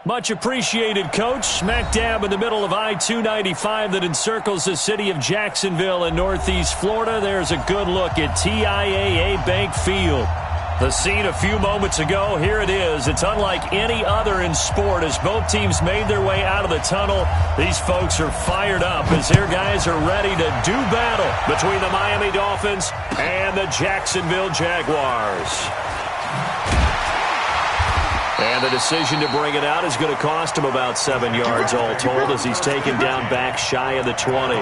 Much appreciated, Coach. Smack dab in the middle of I-295 that encircles the city of Jacksonville in Northeast Florida. There's a good look at TIAA Bank Field. The scene a few moments ago, here it is. It's unlike any other in sport as both teams made their way out of the tunnel. These folks are fired up as their guys are ready to do battle between the Miami Dolphins and the Jacksonville Jaguars. And the decision to bring it out is going to cost him about 7 yards all told as he's taken down back shy of the 20.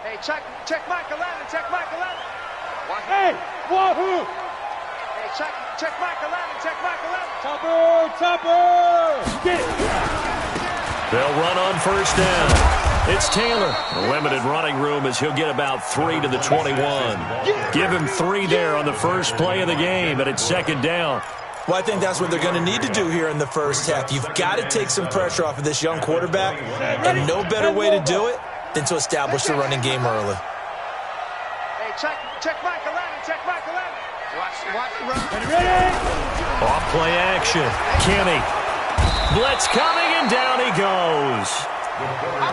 Hey, check Michael Allen, check Michael Allen. Hey, wahoo! Hey, check Michael Allen, check Michael Allen. Topper! Get it! They'll run on first down. It's Taylor. A limited running room as he'll get about 3 to the 21. Give him 3 there on the first play of the game, and it's second down. Well, I think that's what they're going to need to do here in the first half. You've got to take some pressure off of this young quarterback, and no better way to do it than to establish the running game early. Hey, check Michael Allen, check Michael Allen. Watch the run. Ready? Off play action. Kenny. Blitz coming, and down he goes.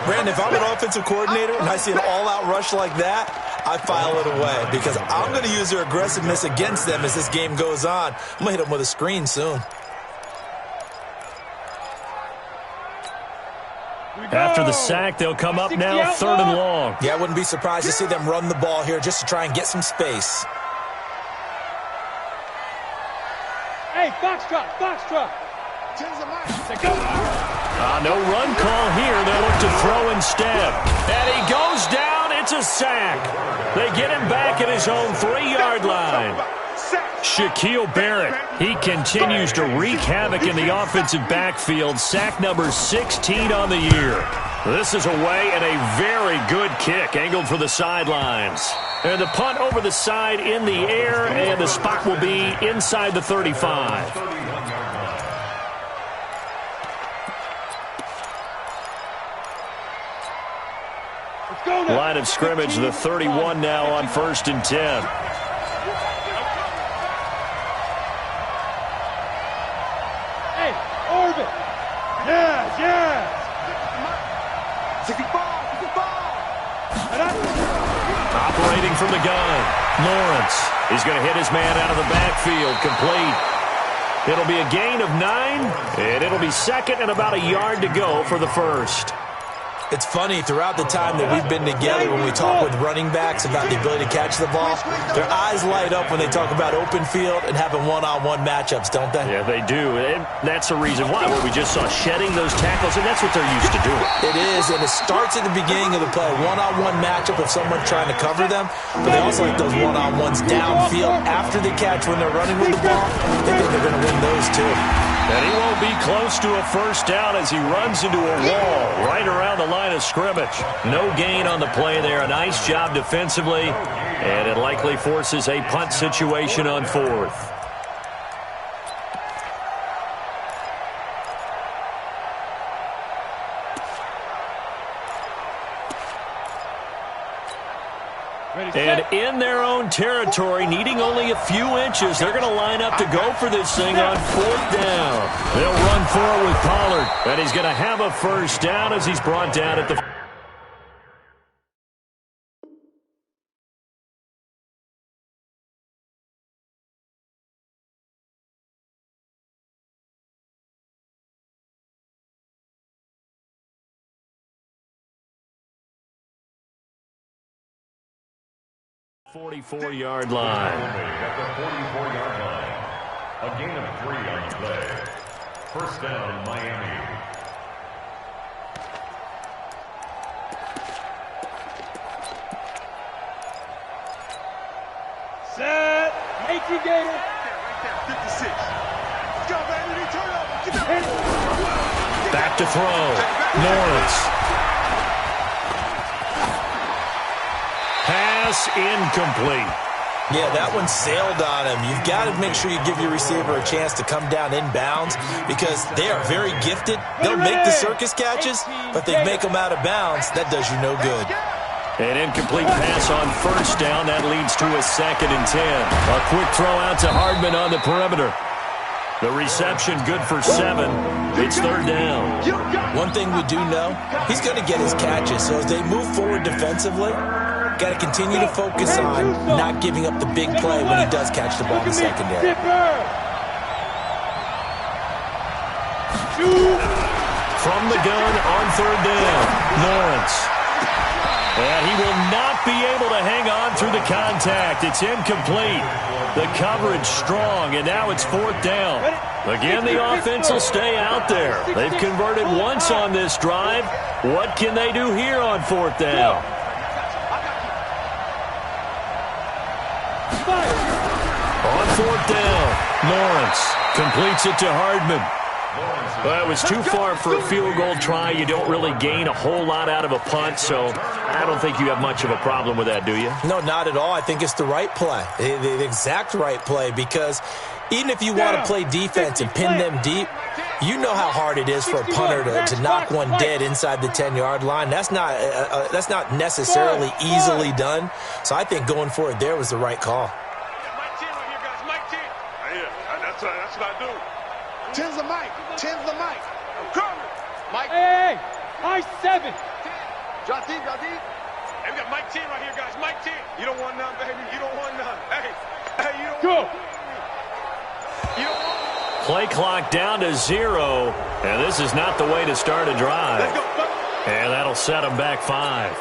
Brandon, if I'm an offensive coordinator and I see an all-out rush like that, I file it away because I'm going to use their aggressiveness against them as this game goes on. I'm going to hit them with a screen soon. After the sack, they'll come up now 3rd and long. Yeah, I wouldn't be surprised to see them run the ball here just to try and get some space. Hey, Foxtrot! No run call here. They'll look to throw instead. And he goes down. It's a sack. They get him back at his own 3-yard line. Shaquille Barrett, he continues to wreak havoc in the offensive backfield. Sack number 16 on the year. This is away and a very good kick angled for the sidelines. And the punt over the side in the air, and the spot will be inside the 35. Line of scrimmage, the 31 now on 1st and 10. Hey, Orbit! Yes! 64! Operating from the gun, Lawrence is going to hit his man out of the backfield, complete. It'll be a gain of 9, and it'll be second and about a yard to go for the first. It's funny, throughout the time that we've been together, when we talk with running backs about the ability to catch the ball, their eyes light up when they talk about open field and having one-on-one matchups, don't they? Yeah, they do. And that's the reason why. Well, we just saw shedding those tackles, and that's what they're used to doing. It is, and it starts at the beginning of the play. One-on-one matchup of someone trying to cover them, but they also like those one-on-ones downfield after the catch when they're running with the ball. They think they're going to win those, too. And he won't be close to a first down as he runs into a wall right around the line of scrimmage. No gain on the play there. A nice job defensively, and it likely forces a punt situation on 4th. And in their own territory, needing only a few inches, they're going to line up to go for this thing on 4th down. They'll run for it with Pollard, and he's going to have a first down as he's brought down at the... ...44-yard line. At the 44-yard line. A gain of 3 on the play. First down, Miami. Set! Make you get it! Right there, 56. Let's go, baby. Turn up. Get that. Back to throw. Lawrence. Pass incomplete. Yeah, that one sailed on him. You've got to make sure you give your receiver a chance to come down inbounds because they are very gifted. They'll make the circus catches, but they make them out of bounds. That does you no good. An incomplete pass on first down. That leads to a 2nd and 10. A quick throw out to Hardman on the perimeter. The reception good for 7. It's 3rd down. One thing we do know, he's going to get his catches. So as they move forward defensively, got to continue to focus on not giving up the big play when he does catch the ball in the secondary. From the gun on 3rd down, Lawrence. And he will not be able to hang on through the contact. It's incomplete. The coverage strong, and now it's 4th down. Again, the offense will stay out there. They've converted once on this drive. What can they do here on 4th down? On 4th down, Lawrence completes it to Hardman. Well, it was too far for a field goal try. You don't really gain a whole lot out of a punt, so I don't think you have much of a problem with that, do you? No, not at all. I think it's the right play, the exact right play, because even if you want to play defense and pin them deep, you know how hard it is for a punter to knock one dead inside the 10-yard line. That's not necessarily easily done. So I think going for it there was the right call. Mike 10 right here, guys. Mike 10. Yeah, that's what I do. 10's the Mike. 10's the Mike. I'm coming. Mike. Hey, Mike 7. Drop deep, drop deep. Hey, we got Mike 10 right here, guys. Mike 10. You don't want none, baby. You don't want none. Hey, you don't want none. You don't want none. Play clock down to 0, and this is not the way to start a drive. Let's go. And that'll set them back 5.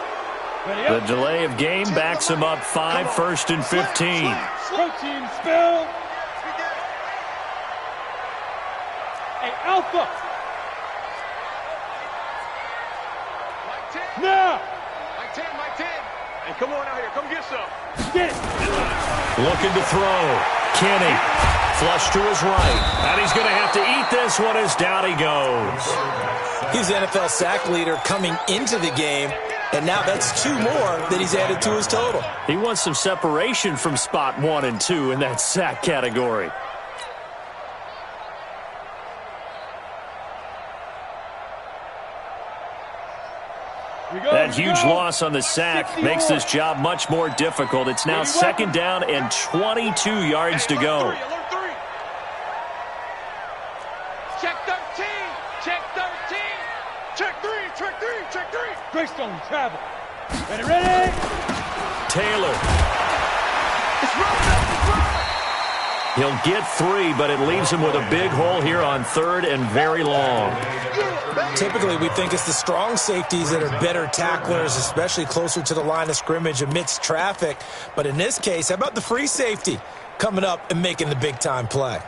The delay of game backs them up 5, 1st and 15. Protein spill. Hey, Alpha. Mike 10. Now. Mike 10, Mike 10. Hey, come on out here. Come get some. Get it. Looking to throw. Kenny. Flush to his right. And he's going to have to eat this one as down he goes. He's the NFL sack leader coming into the game, and now that's 2 more that he's added to his total. He wants some separation from spot 1 and 2 in that sack category. That huge loss on the sack makes this job much more difficult. It's now 2nd down and 22 yards to go. Check 13. Check 13. Check 3. Check 3. Check 3. Greystone travel. Ready. Taylor. It's running. He'll get 3, but it leaves him with a big hole here on 3rd and very long. Typically, we think it's the strong safeties that are better tacklers, especially closer to the line of scrimmage amidst traffic. But in this case, how about the free safety coming up and making the big-time play?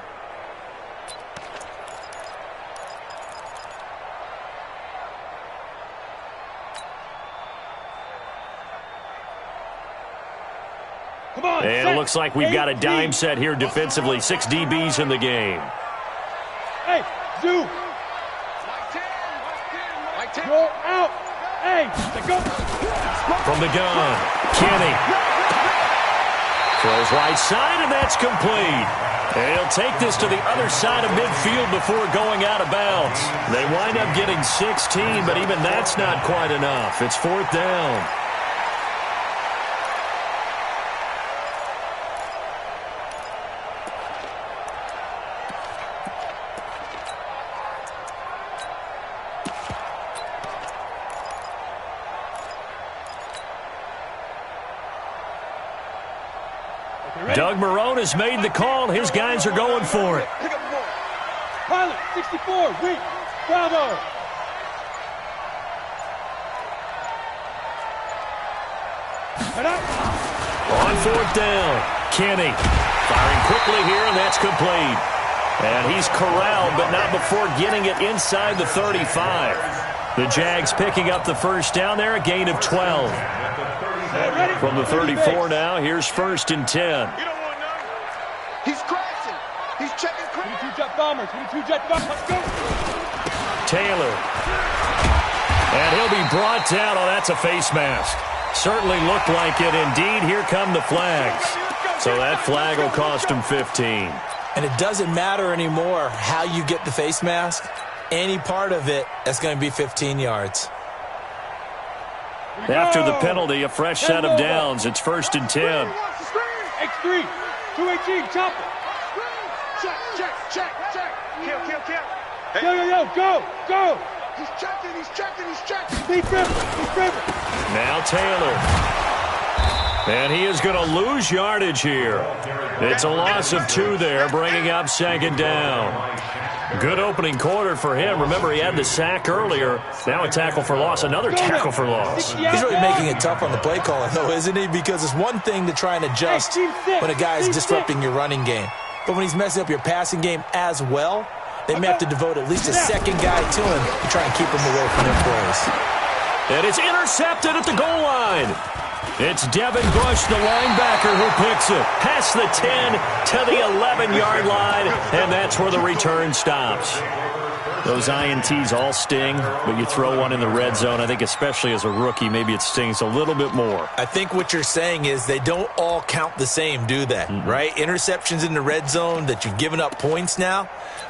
And it looks like we've got a dime set here defensively. 6 DBs in the game. Hey, Zoo. Mike 10. Go out. Hey, go. From the gun, Kenny. Throws right side, and that's complete. And he'll take this to the other side of midfield before going out of bounds. They wind up getting 16, but even that's not quite enough. It's 4th down. Doug Marrone has made the call. His guys are going for it. Pick up the ball. Pilot, 64, weak. Bravo. On 4th down, Kenny firing quickly here, and that's complete. And he's corralled, but not before getting it inside the 35. The Jags picking up the first down there, a gain of 12. From the 34 now, here's 1st and 10. You don't want none. He's crashing. He's checking crash. 22 jet bombers. 22 jet bombers. Let's go. Taylor. And he'll be brought down. Oh, that's a face mask. Certainly looked like it. Indeed, here come the flags. So that flag will cost him 15. And it doesn't matter anymore how you get the face mask. Any part of it, that's going to be 15 yards. After the penalty, a fresh set of downs. It's 1st and 10. X3, 218, chop it. Check. Kill. Hey. Yo, go. He's checking. Deep river. Now Taylor. And he is going to lose yardage here. It's a loss of 2 there, bringing up 2nd down. Good opening quarter for him. Remember, he had the sack earlier. Now a tackle for loss, another tackle for loss. He's really making it tough on the play calling, though, isn't he? Because it's one thing to try and adjust when a guy is disrupting your running game. But when he's messing up your passing game as well, they may have to devote at least a second guy to him to try and keep him away from their plays. And it's intercepted at the goal line. It's Devin Bush, the linebacker, who picks it. Past the 10 to the 11-yard line, and that's where the return stops. Those INTs all sting, but you throw one in the red zone, I think especially as a rookie, maybe it stings a little bit more. I think what you're saying is they don't all count the same, do they? Right? Interceptions in the red zone that you've given up points now,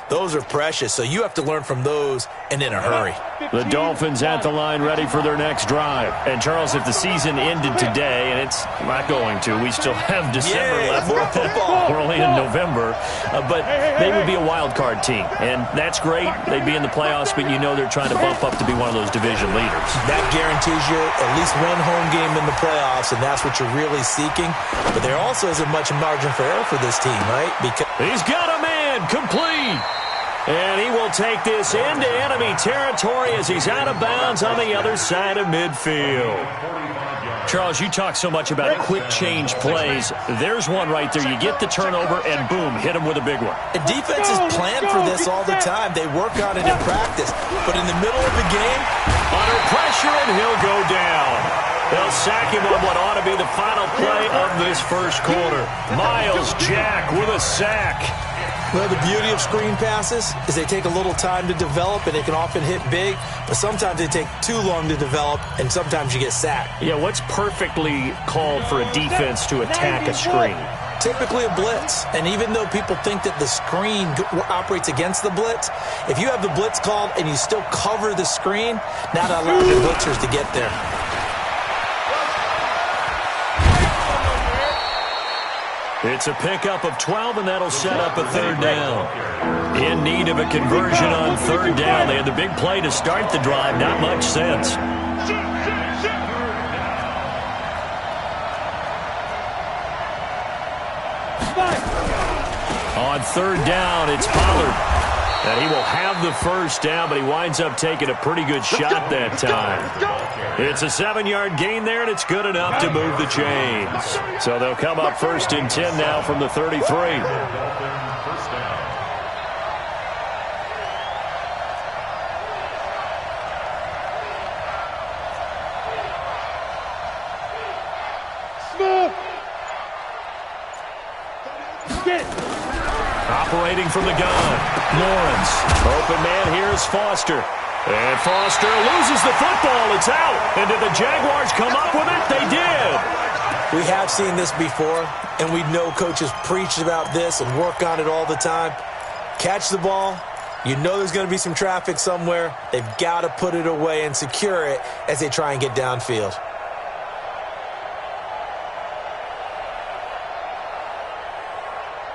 those are precious, so you have to learn from those and in a hurry. The Dolphins at the line ready for their next drive. And, Charles, if the season ended today, and it's not going to, we still have December left. More football. We're only in November. But they would be a wild card team, and that's great. They'd be in the playoffs, but you know they're trying to bump up to be one of those division leaders. That guarantees you at least one home game in the playoffs, and that's what you're really seeking. But there also isn't much margin for error for this team, right? Because he's got a man complete. And he will take this into enemy territory as he's out of bounds on the other side of midfield. Charles, you talk so much about quick change plays. There's one right there. You get the turnover, and boom, hit him with a big one. The defenses plan for this all the time. They work on it in practice. But in the middle of the game, under pressure, and he'll go down. They'll sack him on what ought to be the final play of this first quarter. Miles Jack with a sack. Well, the beauty of screen passes is they take a little time to develop, and they can often hit big, but sometimes they take too long to develop, and sometimes you get sacked. Yeah, what's perfectly called for a defense to attack a screen? Typically a blitz, and even though people think that the screen operates against the blitz, if you have the blitz called and you still cover the screen, not allow the blitzers to get there. It's a pickup of 12, and that'll set up a 3rd down. In need of a conversion on 3rd down. They had the big play to start the drive. Not much sense. On 3rd down, it's Pollard. And he will have the 1st down, but he winds up taking a pretty good shot that time. It's a 7-yard gain there, and it's good enough to move the chains. So they'll come up 1st and 10 now from the 33. Operating from the gun, Lawrence. Open man here is Foster. And Foster loses the football. It's out. And did the Jaguars come up with it? They did. We have seen this before, and we know coaches preach about this and work on it all the time. Catch the ball. You know there's going to be some traffic somewhere. They've got to put it away and secure it as they try and get downfield.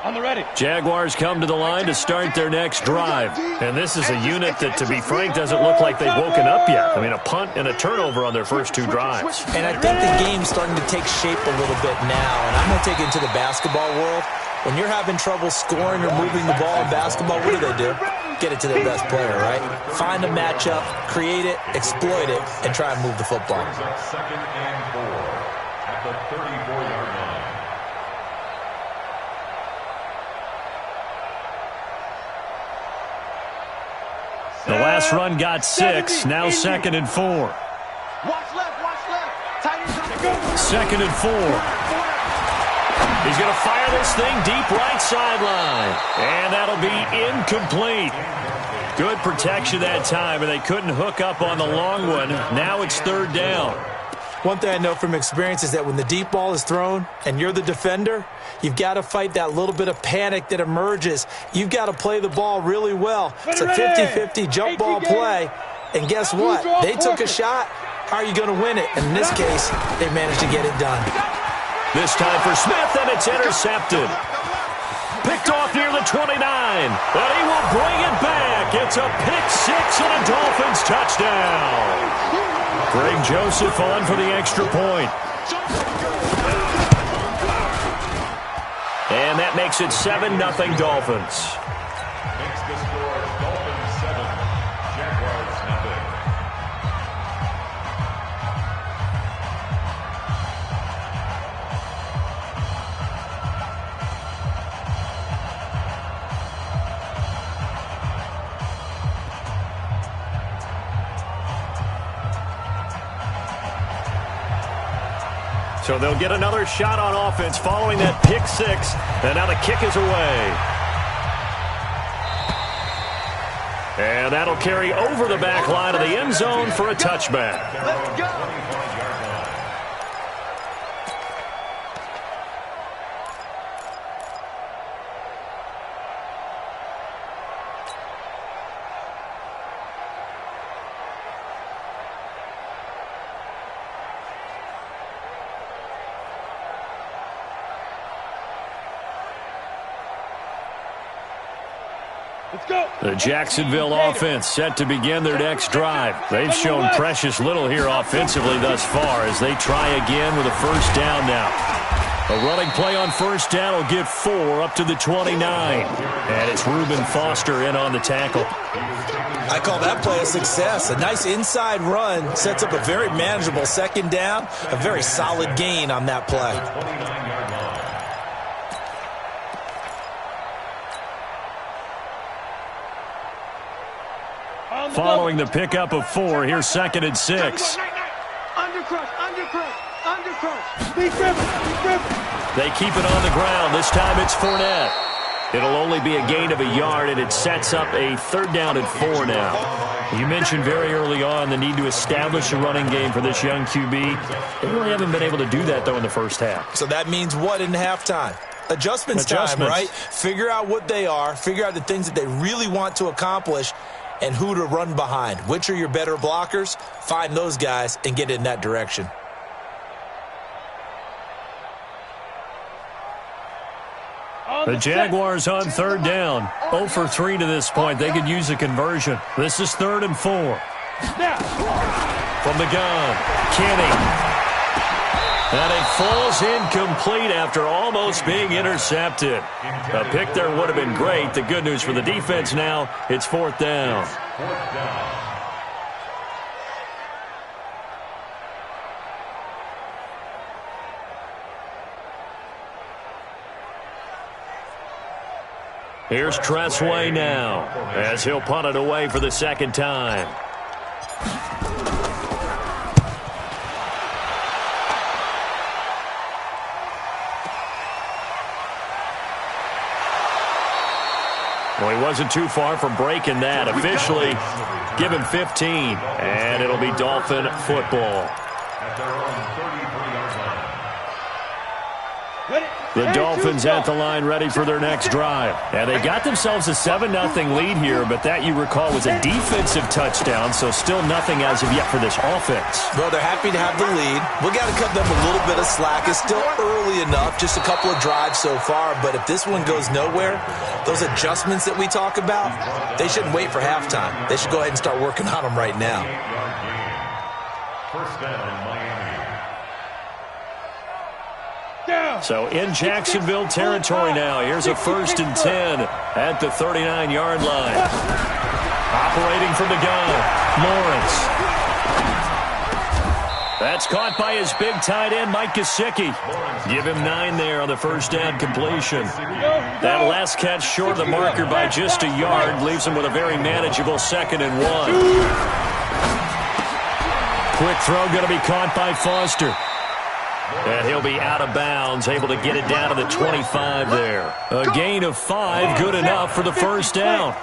On the ready. Jaguars come to the line to start their next drive. And this is a unit that, to be frank, doesn't look like they've woken up yet. I mean, a punt and a turnover on their first 2 drives. And I think the game's starting to take shape a little bit now. And I'm going to take it into the basketball world. When you're having trouble scoring or moving the ball in basketball, what do? Get it to their best player, right? Find a matchup, create it, exploit it, and try and move the football. 2nd and 4 at the 34-yard line. The last run got 6, now 2nd and 4. Watch left. Tight end. 2nd and 4. He's going to fire this thing deep right sideline. And that'll be incomplete. Good protection that time, and they couldn't hook up on the long one. Now it's 3rd down. One thing I know from experience is that when the deep ball is thrown and you're the defender, you've got to fight that little bit of panic that emerges. You've got to play the ball really well. It's a 50-50 jump ball play. And guess what? They took a shot. How are you going to win it? And in this case, they managed to get it done. This time for Smith, and it's intercepted. Picked off near the 29, but he will bring it back. It's a pick six and a Dolphins touchdown. Greg Joseph on for the extra point. And that makes it 7-0 Dolphins. Makes the score Dolphins 7, Jaguars nothing. So they'll get another shot on offense following that pick six. And now the kick is away. And that'll carry over the back line of the end zone for a touchback. Let's go. Let's go. The Jacksonville offense set to begin their next drive. They've shown precious little here offensively thus far as they try again with a first down now. A running play on first down will get 4 up to the 29. And it's Reuben Foster in on the tackle. I call that play a success. A nice inside run sets up a very manageable second down. A very solid gain on that play. 29-yard line. Following the pickup of 4, here's 2nd and 6. Undercrush. Be driven. They keep it on the ground. This time it's Fournette. It'll only be a gain of a yard, and it sets up a 3rd down and 4 now. You mentioned very early on the need to establish a running game for this young QB. They really haven't been able to do that, though, in the first half. So that means what in halftime? Adjustments time, right? Figure out what they are. Figure out the things that they really want to accomplish and who to run behind. Which are your better blockers? Find those guys and get in that direction. The Jaguars on 3rd down. 0 for 3 to this point. They could use a conversion. This is 3rd and 4. From the gun, Kenny. And it falls incomplete after almost being intercepted. A pick there would have been great. The good news for the defense now, it's 4th down. 4th down. Here's Tressway now as he'll punt it away for the 2nd time. Well, he wasn't too far from breaking that. Officially, give him 15, and it'll be Dolphin football. At their own 33-yard line. The Dolphins at the line ready for their next drive. And they got themselves a 7-0 lead here, but that, you recall, was a defensive touchdown, so still nothing as of yet for this offense. Well, they're happy to have the lead. We got to cut them a little bit of slack. It's still early enough, just a couple of drives so far, but if this one goes nowhere, those adjustments that we talk about, they shouldn't wait for halftime. They should go ahead and start working on them right now. 8-yard gain. First down, Miami. So in Jacksonville territory now. Here's a 1st and 10 at the 39-yard line. Operating from the gun, Lawrence. That's caught by his big tight end, Mike Gesicki. Give him 9 there on the first down completion. That last catch short of the marker by just a yard leaves him with a very manageable 2nd and 1. Quick throw going to be caught by Foster. And he'll be out of bounds, able to get it down to the 25 there. A gain of 5, good enough for the first down.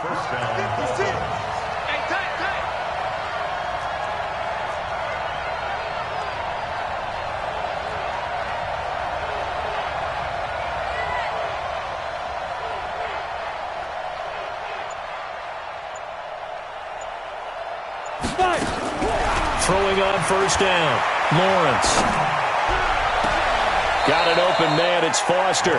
throwing on first down. Lawrence. Got an open man. It's Foster.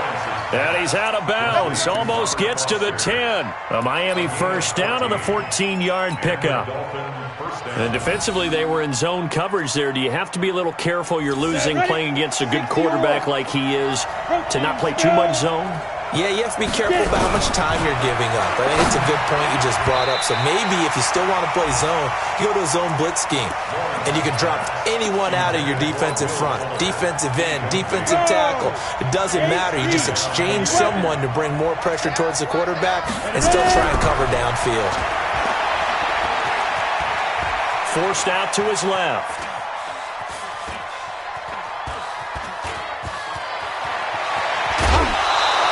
And he's out of bounds. Almost gets to the 10. A Miami first down on the 14-yard pickup. And defensively, they were in zone coverage there. Do you have to be a little careful? You're losing playing against a good quarterback like he is to not play too much zone? Yeah, you have to be careful about how much time you're giving up. I think it's a good point you just brought up. So maybe if you still want to play zone, you go to a zone blitz scheme. And you can drop anyone out of your defensive front. Defensive end, defensive tackle. It doesn't matter. You just exchange someone to bring more pressure towards the quarterback and still try and cover downfield. Forced out to his left.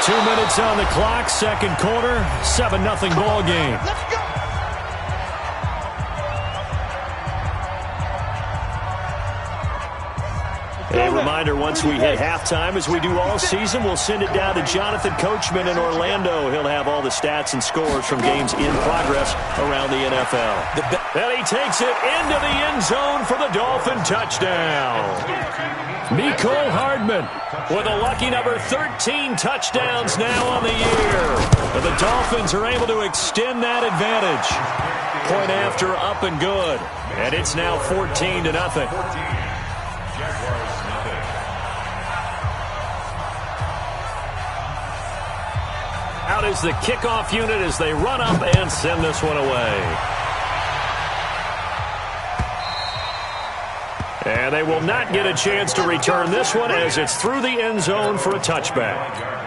Two minutes on the clock, second quarter, 7-0 ball game. Let's go. A reminder, once we hit halftime, as we do all season, we'll send it down to Jonathan Coachman in Orlando. He'll have all the stats and scores from games in progress around the NFL. And he takes it into the end zone for the Dolphin touchdown. Mecole Hardman with a lucky number 13 touchdowns now on the year. And the Dolphins are able to extend that advantage. Point after up and good. And it's now 14-0. Out is the kickoff unit as they run up and send this one away. And they will not get a chance to return this one as it's through the end zone for a touchback.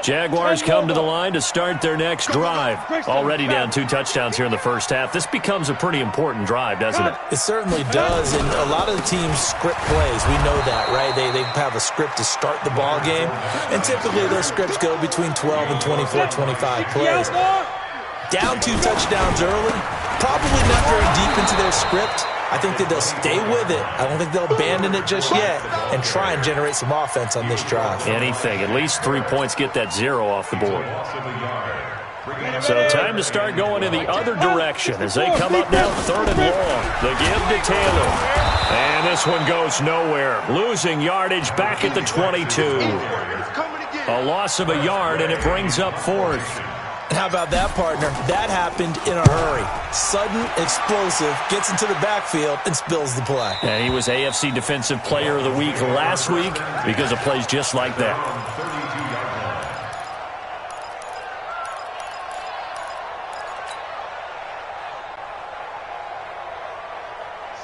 Jaguars come to the line to start their next drive. Already down 2 touchdowns here in the first half. This becomes a pretty important drive, doesn't it? It certainly does, and a lot of the teams script plays. We know that, right? They have a script to start the ball game, and typically those scripts go between 12 and 24, 25 plays. Down 2 touchdowns early, probably not very deep into their script. I think that they'll stay with it. I don't think they'll abandon it just yet and try and generate some offense on this drive. Anything. At least 3 points, get that 0 off the board. So time to start going in the other direction as they come up now 3rd and long. The give to Taylor. And this one goes nowhere. Losing yardage back at the 22. A loss of a yard, and it brings up 4th. How about that, partner? That happened in a hurry. Sudden, explosive, gets into the backfield, and spills the play. And he was AFC Defensive Player of the Week last week because of plays just like that.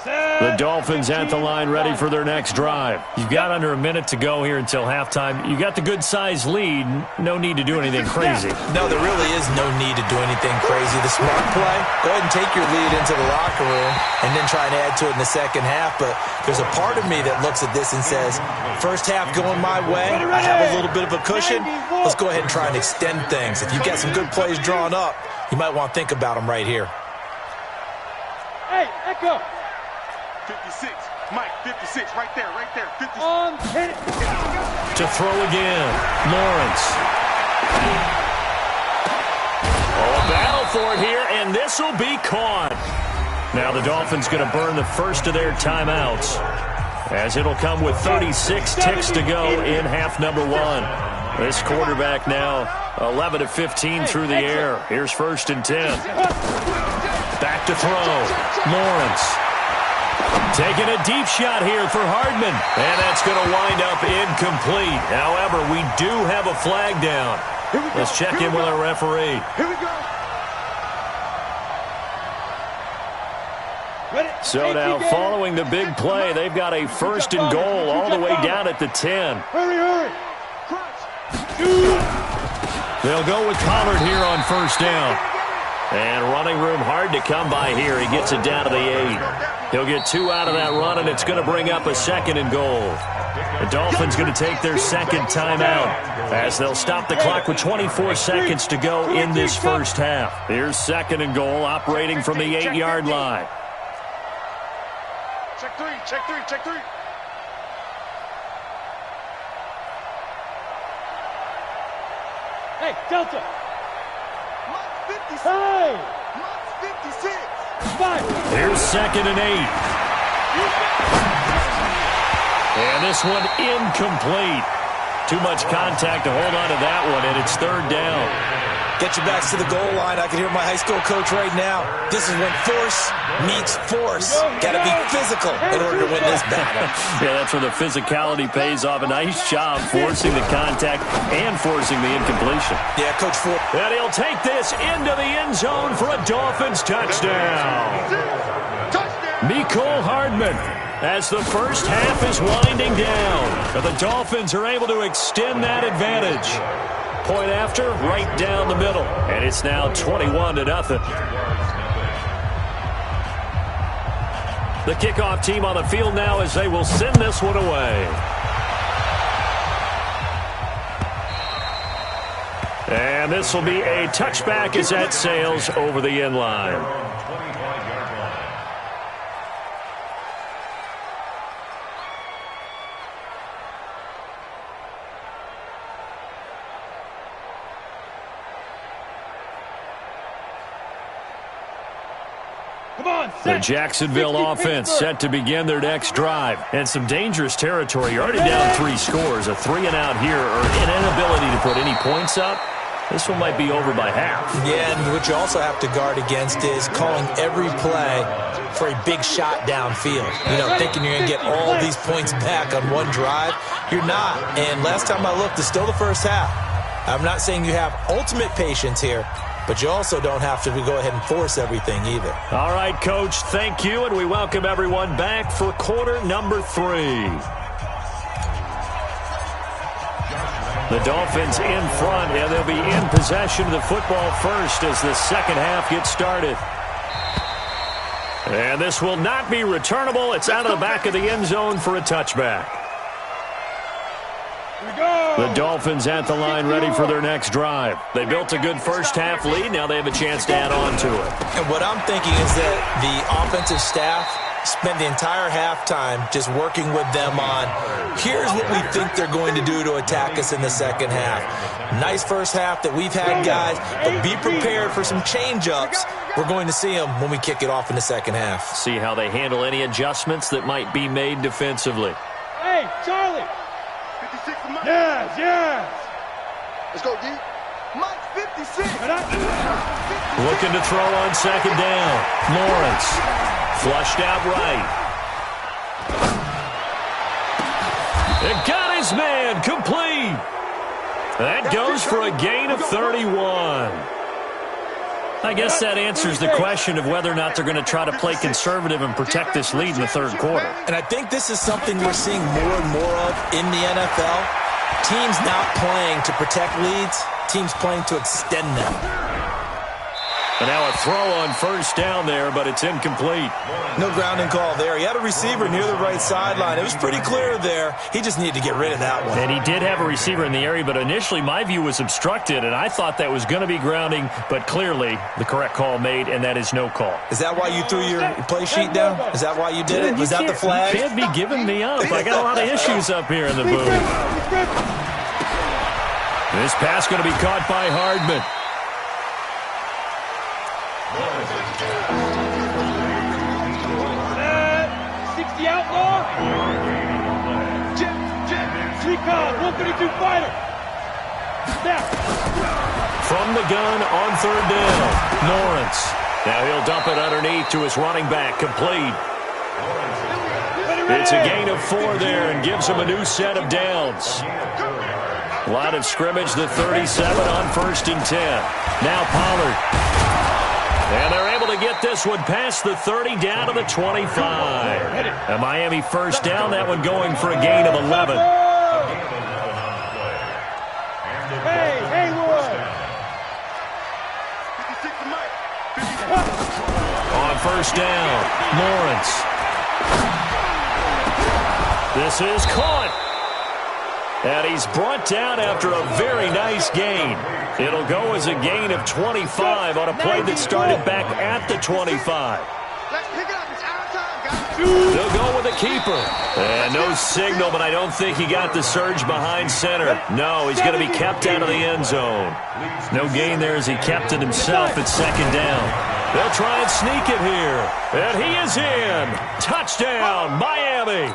The Dolphins at the line ready for their next drive. You've got under a minute to go here until halftime. You got the good-sized lead. No need to do anything crazy. No, there really is no need to do anything crazy. The smart play, go ahead and take your lead into the locker room and then try and add to it in the second half. But there's a part of me that looks at this and says, first half going my way, I have a little bit of a cushion. Let's go ahead and try and extend things. If you've got some good plays drawn up, you might want to think about them right here. Hey, Echo. 56. Mike, 56. Right there, 56. Hit it. To throw again. Lawrence. Oh, a battle for it here, and this will be caught. Now the Dolphins going to burn the first of their timeouts as it'll come with 36 ticks to go in half number 1. This quarterback now 11 of 15 through the air. Here's 1st and 10. Back to throw. Lawrence. Taking a deep shot here for Hardman. And that's going to wind up incomplete. However, we do have a flag down. Let's check in with our referee. Here we go. So now, following the big play, they've got a 1st and goal all the way down at the 10. Hurry. They'll go with Pollard here on 1st down. And running room hard to come by here. He gets it down to the 8. He'll get 2 out of that run, and it's going to bring up a 2nd and goal. The Dolphins going to take their second timeout as they'll stop the clock with 24 seconds to go in this first half. Here's 2nd and goal, operating from the 8-yard line. Check three. Hey, Delta. Mike 56. Hey. Mike 56. 5. Here's 2nd and 8. And this one incomplete. Too much contact to hold on to that one, and it's 3rd down. Get your backs to the goal line. I can hear my high school coach right now. This is when force meets force. Got to be physical in order to win this battle. Yeah, that's where the physicality pays off. A nice job forcing the contact and forcing the incompletion. Yeah, Coach Ford. And he'll take this into the end zone for a Dolphins touchdown. Mecole Hardman, as the first half is winding down. The Dolphins are able to extend that advantage. Point after, right down the middle. And it's now 21-0. The kickoff team on the field now as they will send this one away. And this will be a touchback as that sails over the end line. The Jacksonville offense set to begin their next drive. And some dangerous territory. You're already down 3 scores. A 3-and-out here, or an inability to put any points up. This one might be over by half. Yeah, and what you also have to guard against is calling every play for a big shot downfield. You know, thinking you're going to get all these points back on one drive. You're not. And last time I looked, it's still the first half. I'm not saying you have ultimate patience here, but you also don't have to go ahead and force everything either. All right, Coach, thank you, and we welcome everyone back for quarter number 3. The Dolphins in front, and they'll be in possession of the football first as the second half gets started. And this will not be returnable. It's out of the back of the end zone for a touchback. The Dolphins at the line ready for their next drive. They built a good first half lead. Now they have a chance to add on to it. And what I'm thinking is that the offensive staff spent the entire halftime just working with them on, here's what we think they're going to do to attack us in the second half. Nice first half that we've had, guys, but be prepared for some change-ups. We're going to see them when we kick it off in the second half. See how they handle any adjustments that might be made defensively. Hey, Charlie. 56 to Mike. Yes. Let's go, D. Mike 56. Looking to throw on second down. Lawrence. Flushed out right. It got his man complete. That goes for a gain of 31. I guess that answers the question of whether or not they're going to try to play conservative and protect this lead in the third quarter. And I think this is something we're seeing more and more of in the NFL. Teams not playing to protect leads, teams playing to extend them. And now a throw on first down there, but it's incomplete. No grounding call there. He had a receiver near the right sideline. It was pretty clear there. He just needed to get rid of that one. And he did have a receiver in the area, but initially my view was obstructed, and I thought that was going to be grounding, but clearly the correct call made, and that is no call. Is that why you threw your play sheet down? Is that why you did it? Was that the flag? You can't be giving me up. I got a lot of issues up here in the booth. This pass going to be caught by Hardman. 60 outlaw. Jet. 3 cons. 132 fighter. Snap. From the gun on third down. Lawrence. Now he'll dump it underneath to his running back. Complete. It's a gain of 4 there and gives him a new set of downs. Line of scrimmage, the 37 on 1st and 10. Now Pollard. And they're able to get this one past the 30 down to the 25. A Miami first down, that one going for a gain of 11. Hey, Haywood. On first down, Lawrence. This is caught. And he's brought down after a very nice gain. It'll go as a gain of 25 on a play that started back at the 25. Let's pick it up. It's our time, guys. They'll go with the keeper. And no signal, but I don't think he got the surge behind center. No, he's going to be kept out of the end zone. No gain there as he kept it himself at second down. They'll try and sneak it here. And he is in. Touchdown, Miami.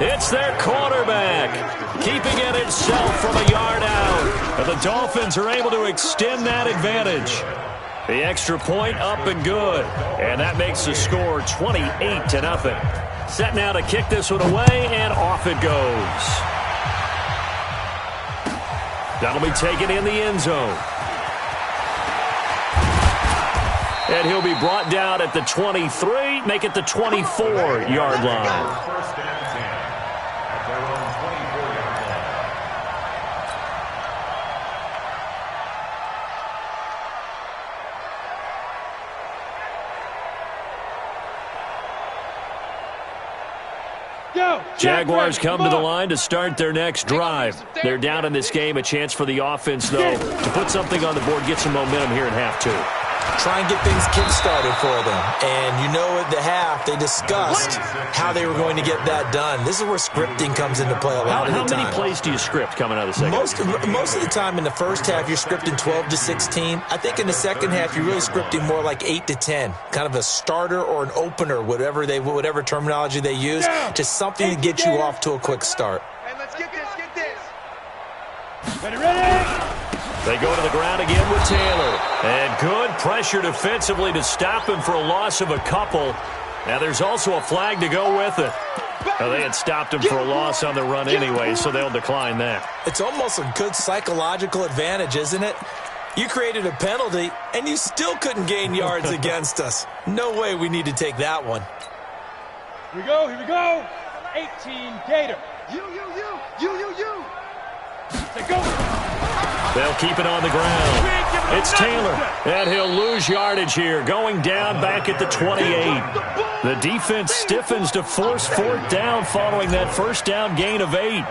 It's their quarterback, keeping it himself from a yard out. And the Dolphins are able to extend that advantage. The extra point up and good. And that makes the score 28-0. Set now to kick this one away, and off it goes. That'll be taken in the end zone. And he'll be brought down at the 23, make it the 24-yard line. First down 10 at their own 24-yard line. Jaguars come to the line to start their next drive. They're down in this game. A chance for the offense, though, to put something on the board, get some momentum here in half two. Try and get things kick-started for them. And you know at the half, they discussed how they were going to get that done. This is where scripting comes into play a lot of the time. How many plays do you script coming out of the second? Most of the time in the first half, you're scripting 12 to 16. I think in the second half, you're really scripting more like 8 to 10. Kind of a starter or an opener, whatever terminology they use. Just something to get you off to a quick start. Hey, let's get this. Ready? They go to the ground again with Taylor. And good pressure defensively to stop him for a loss of a couple. Now there's also a flag to go with it. Well, they had stopped him for a loss on the run anyway, so they'll decline that. It's almost a good psychological advantage, isn't it? You created a penalty, and you still couldn't gain yards against us. No way we need to take that one. Here we go. 18 Gator. You. Say go. They'll keep it on the ground. It's Taylor, and he'll lose yardage here, going down back at the 28. The defense stiffens to force fourth down following that first down gain of 8.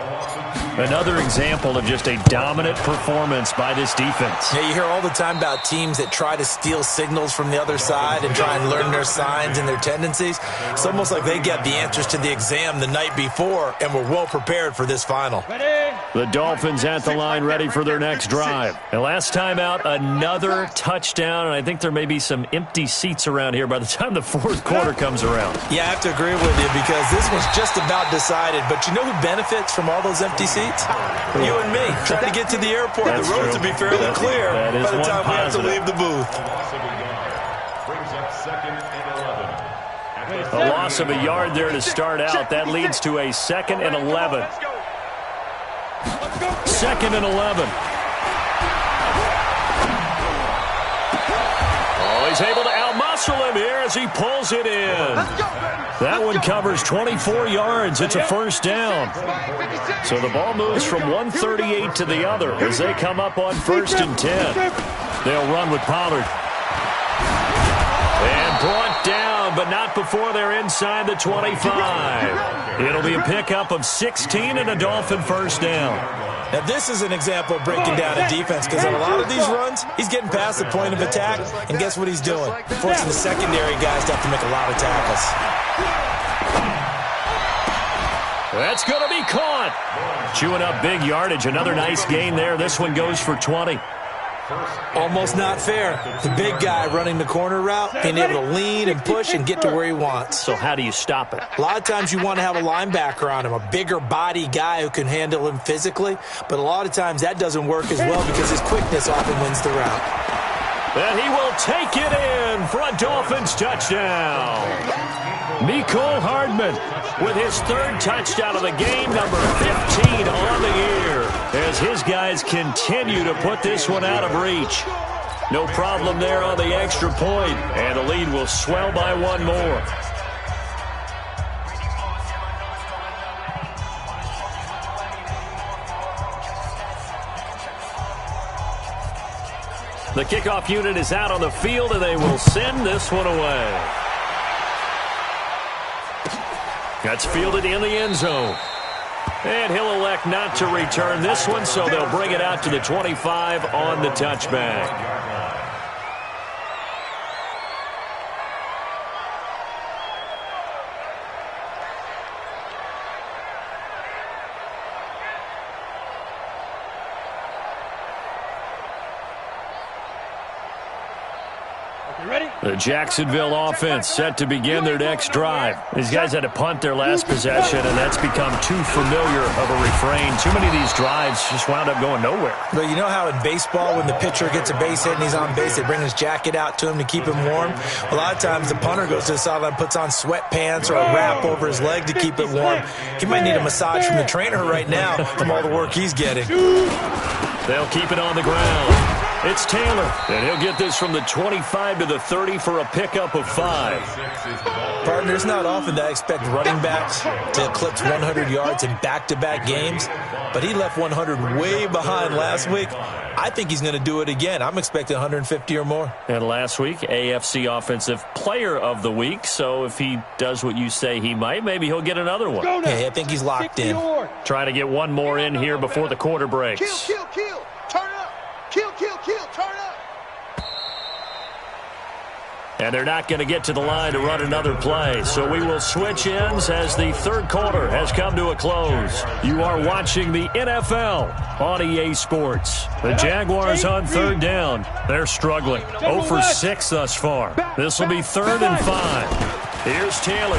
Another example of just a dominant performance by this defense. Yeah, you hear all the time about teams that try to steal signals from the other side and try and learn their signs and their tendencies. It's almost like they get the answers to the exam the night before and were well prepared for this final. Ready? The Dolphins at the line ready for their next drive. And last time out, another touchdown, and I think there may be some empty seats around here by the time the fourth quarter comes around. Yeah, I have to agree with you because this one's just about decided. But you know who benefits from all those empty seats? You and me, trying to get to the airport. That's the roads true. will be fairly clear that is by the one time we have to positive. leave the booth. Loss of a yard brings up second and 11. A loss of a yard there to start out. That leads to a second and 11. Second and 11. Oh, he's able to outmuscle him here as he pulls it in. That one covers 24 yards. It's a first down. So the ball moves from 138 to the other as they come up on first and 10. They'll run with Pollard. And brought down, but not before they're inside the 25. It'll be a pickup of 16 and a Dolphin first down. Now, this is an example of breaking down a defense because on a lot of these runs, he's getting past the point of attack, and guess what he's doing? Forcing the secondary guys to have to make a lot of tackles. That's going to be caught. Chewing up big yardage. Another nice gain there. This one goes for 20. Almost not fair. The big guy running the corner route, being able to lean and push and get to where he wants. So how do you stop it? A lot of times you want to have a linebacker on him, a bigger body guy who can handle him physically, but a lot of times that doesn't work as well because his quickness often wins the route. And he will take it in for a Dolphins touchdown. Mecole Hardman with his third touchdown of the game, number 15 on the year, as his guys continue to put this one out of reach. No problem there on the extra point, and the lead will swell by one more. The kickoff unit is out on the field, and they will send this one away. That's fielded in the end zone. And he'll elect not to return this one, so they'll bring it out to the 25 on the touchback. The Jacksonville offense set to begin their next drive. These guys had to punt their last possession, and that's become too familiar of a refrain. Too many of these drives just wound up going nowhere. But you know how in baseball, when the pitcher gets a base hit and he's on base, they bring his jacket out to him to keep him warm? A lot of times the punter goes to the sideline, puts on sweatpants or a wrap over his leg to keep it warm. He might need a massage from the trainer right now from all the work he's getting. They'll keep it on the ground. It's Taylor, and he'll get this from the 25 to the 30 for a pickup of 5. Partner, it's not often that I expect running backs to eclipse 100 yards in back-to-back games, but he left 100 way behind last week. I think he's going to do it again. I'm expecting 150 or more. And last week, AFC Offensive Player of the Week, so if he does what you say he might, maybe he'll get another one. Hey, I think he's locked in. Trying to get one more in here before the quarter breaks. Kill. Turn up. Kill. Turn up. And they're not going to get to the line to run another play. So we will switch ends as the third quarter has come to a close. You are watching the NFL on EA Sports. The Jaguars on third down. They're struggling. 0 for 6 thus far. This will be 3rd and 5. Here's Taylor.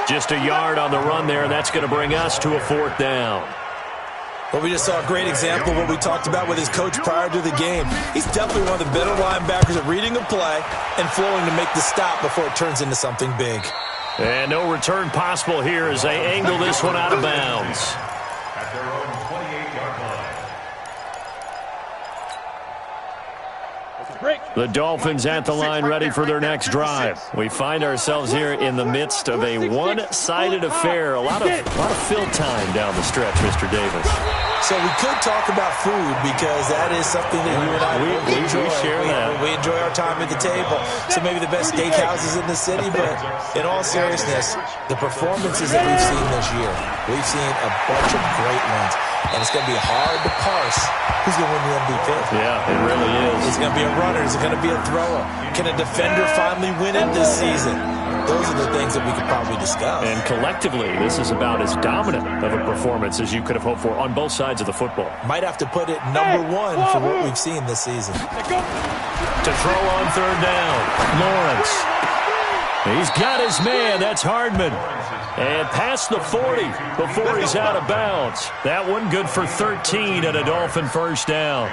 Just a yard on the run there. That's going to bring us to a 4th down. Well, we just saw a great example of what we talked about with his coach prior to the game. He's definitely one of the better linebackers at reading a play and flowing to make the stop before it turns into something big. And no return possible here as they angle this one out of bounds. At their own 28-yard line. The Dolphins at the line ready for their next drive. We find ourselves here in the midst of a one-sided affair. A lot of fill time down the stretch, Mr. Davis. So we could talk about food because that is something that you and I enjoy. We enjoy our time at the table. So maybe the best steakhouses in the city, but in all seriousness, the performances that we've seen this year, we've seen a bunch of great ones. And it's going to be hard to parse who's going to win the MVP. Yeah, it really is. Is it going to be a runner? Is it going to be a thrower? Can a defender finally win it this season? Those are the things that we could probably discuss. And collectively, this is about as dominant of a performance as you could have hoped for on both sides of the football. Might have to put it number 1 for what we've seen this season. To throw on third down, Lawrence. He's got his man. That's Hardman. And past the 40 before he's out of bounds. That one good for 13 and a Dolphin first down.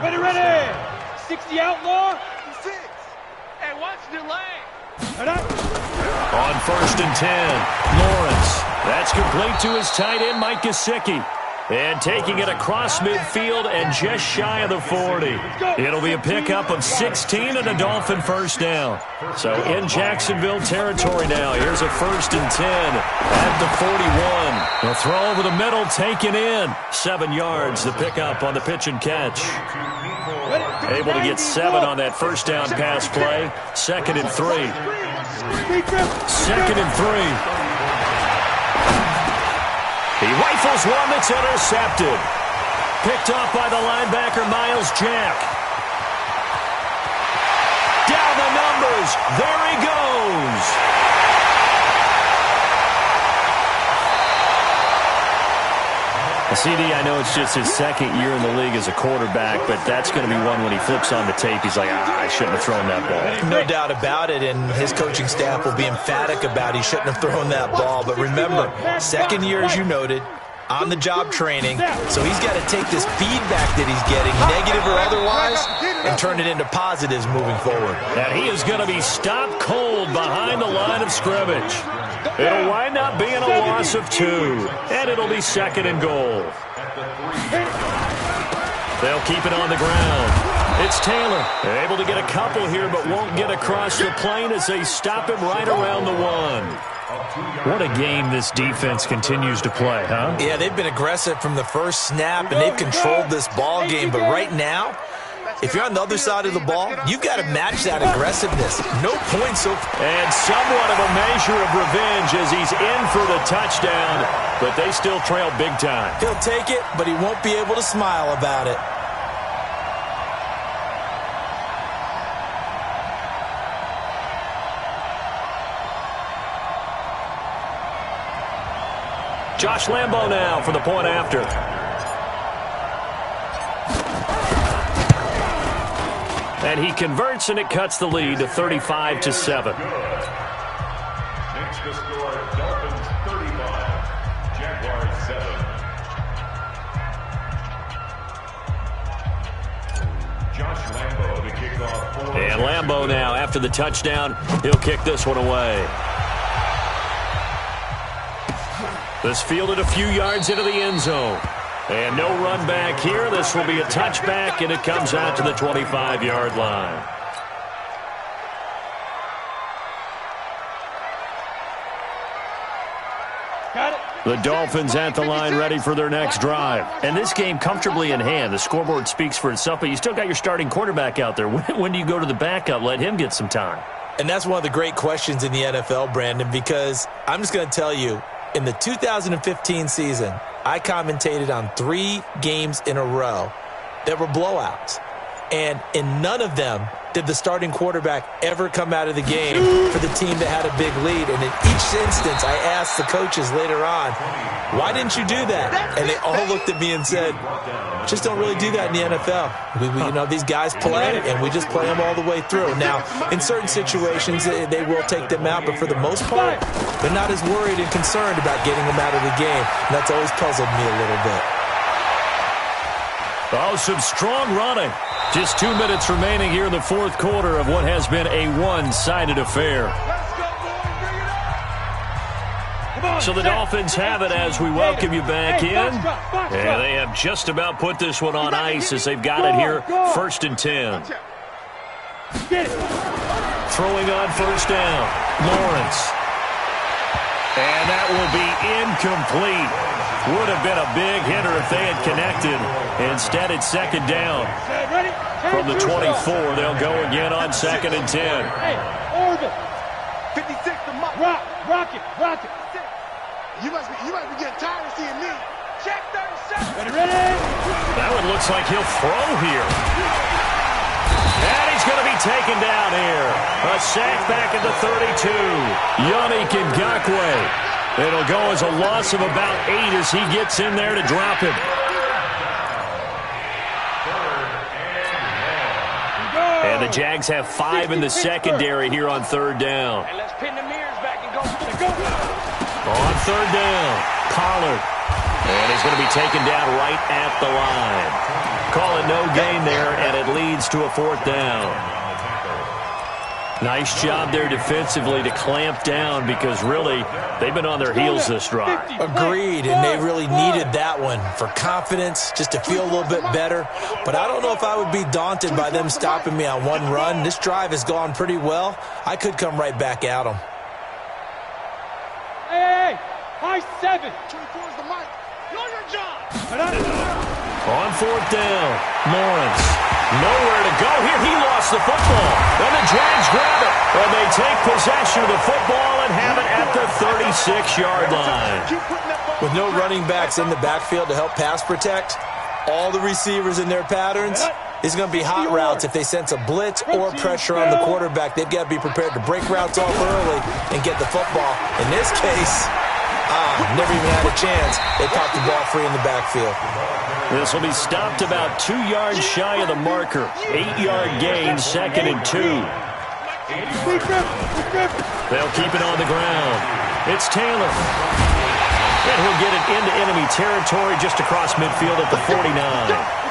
Ready. 60 outlaw. 6. Hey, watch the lane. On 1st and 10, Lawrence. That's complete to his tight end, Mike Gesicki. And taking it across midfield and just shy of the 40. It'll be a pickup of 16 and a Dolphin first down. So in Jacksonville territory now. Here's a 1st and 10 at the 41. A throw over the middle taken in. 7 yards, the pickup on the pitch and catch. Able to get 7 on that first down pass play. 2nd and 3. 2nd and 3. He rifles one that's intercepted. Picked off by the linebacker, Miles Jack. Down the numbers. There he goes. CD, I know it's just his 2nd year in the league as a quarterback, but that's going to be one when he flips on the tape. He's like, I shouldn't have thrown that ball. No doubt about it, and his coaching staff will be emphatic about he shouldn't have thrown that ball. But remember, 2nd year, as you noted, on-the-job training, so he's got to take this feedback that he's getting, negative or otherwise, and turn it into positives moving forward. And he is going to be stopped cold behind the line of scrimmage. It'll wind up being a loss of 2, and it'll be 2nd and goal. They'll keep it on the ground. It's Taylor. They're able to get a couple here, but won't get across the plane as they stop him right around the 1. What a game this defense continues to play, huh? Yeah, they've been aggressive from the first snap, and they've controlled this ball game. But right now, if you're on the other side of the ball, you've got to match that aggressiveness. No points. And somewhat of a measure of revenge as he's in for the touchdown, but they still trail big time. He'll take it, but he won't be able to smile about it. Josh Lambo now for the point after. And he converts, and it cuts the lead to 35-7. Makes the score Dolphins 35, Jaguars 7. Josh Lambo to kick off. And Lambo now, after the touchdown, he'll kick this one away. This fielded a few yards into the end zone. And no run back here. This will be a touchback, and it comes out to the 25-yard line. The Dolphins at the line ready for their next drive. And this game comfortably in hand. The scoreboard speaks for itself, but you still got your starting quarterback out there. When do you go to the backup? Let him get some time. And that's one of the great questions in the NFL, Brandon, because I'm just going to tell you, in the 2015 season, I commentated on 3 games in a row that were blowouts. And in none of them did the starting quarterback ever come out of the game for the team that had a big lead. And in each instance, I asked the coaches later on, why didn't you do that? And they all looked at me and said, just don't really do that in the NFL. These guys play, and we just play them all the way through. Now, in certain situations, they will take them out, but for the most part, they're not as worried and concerned about getting them out of the game. And that's always puzzled me a little bit. Oh, some strong running. Just 2 minutes remaining here in the fourth quarter of what has been a one-sided affair. So the Dolphins have it as we welcome you back in. And they have just about put this one on ice as they've got it here, 1st and 10. Throwing on first down, Lawrence. And that will be incomplete. Would have been a big hitter if they had connected. Instead, it's second down. From the 24, they'll go again on 2nd and 10. Hey, Orville. 56 to Rock it. You must be getting tired of seeing me. Check 37. Ready? That one looks like he'll throw here. And he's going to be taken down here. A sack back at the 32. Yannick Ngakoue. It'll go as a loss of about 8 as he gets in there to drop him. And the Jags have 5 in the secondary here on 3rd down. And let's pin the mirrors back and go. On 3rd down, Pollard. And he's going to be taken down right at the line. Call it no gain there, and it leads to a 4th down. Nice job there defensively to clamp down because really they've been on their heels this drive. Agreed, and they really needed that one for confidence, just to feel a little bit better. But I don't know if I would be daunted by them stopping me on one run. This drive has gone pretty well. I could come right back at them. Hey, high 7. 24 is the mic. Know your job. On 4th down, Lawrence. Nowhere to go here. He lost the football. And the Jags grab it. And they take possession of the football and have it at the 36-yard line. With no running backs in the backfield to help pass protect, all the receivers in their patterns, it's going to be hot routes if they sense a blitz or pressure on the quarterback. They've got to be prepared to break routes off early and get the football. In this case, never even had a chance. They popped the ball free in the backfield. This will be stopped about 2 yards shy of the marker. 8-yard gain, 2nd and 2. They'll keep it on the ground. It's Taylor. And he'll get it into enemy territory just across midfield at the 49.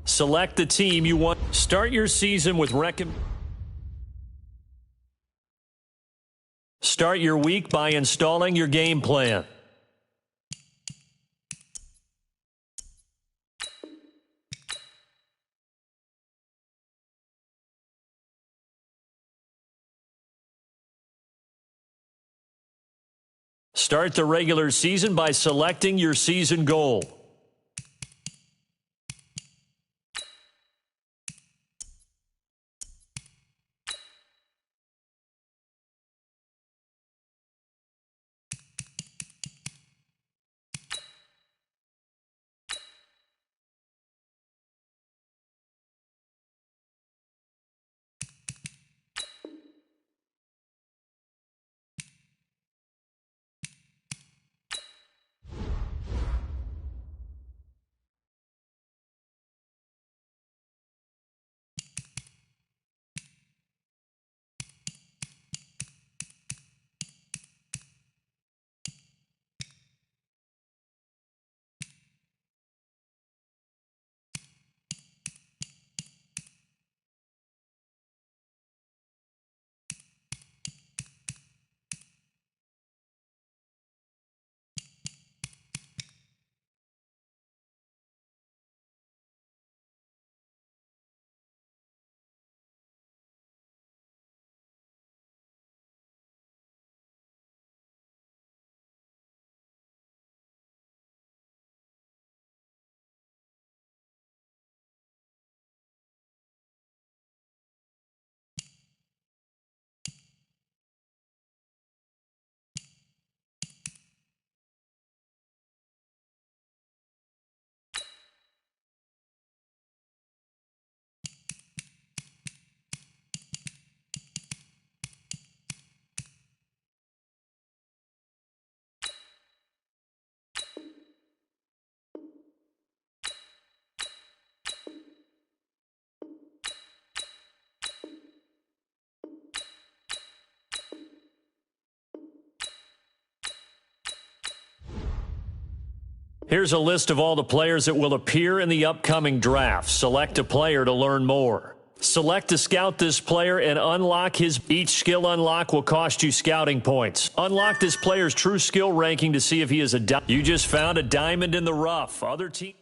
Select the team you want. Start your season with Start your week by installing your game plan. Start the regular season by selecting your season goal. Here's a list of all the players that will appear in the upcoming draft. Select a player to learn more. Select to scout this player and unlock his. Each skill unlock will cost you scouting points. Unlock this player's true skill ranking to see if he is a. You just found a diamond in the rough. Other team.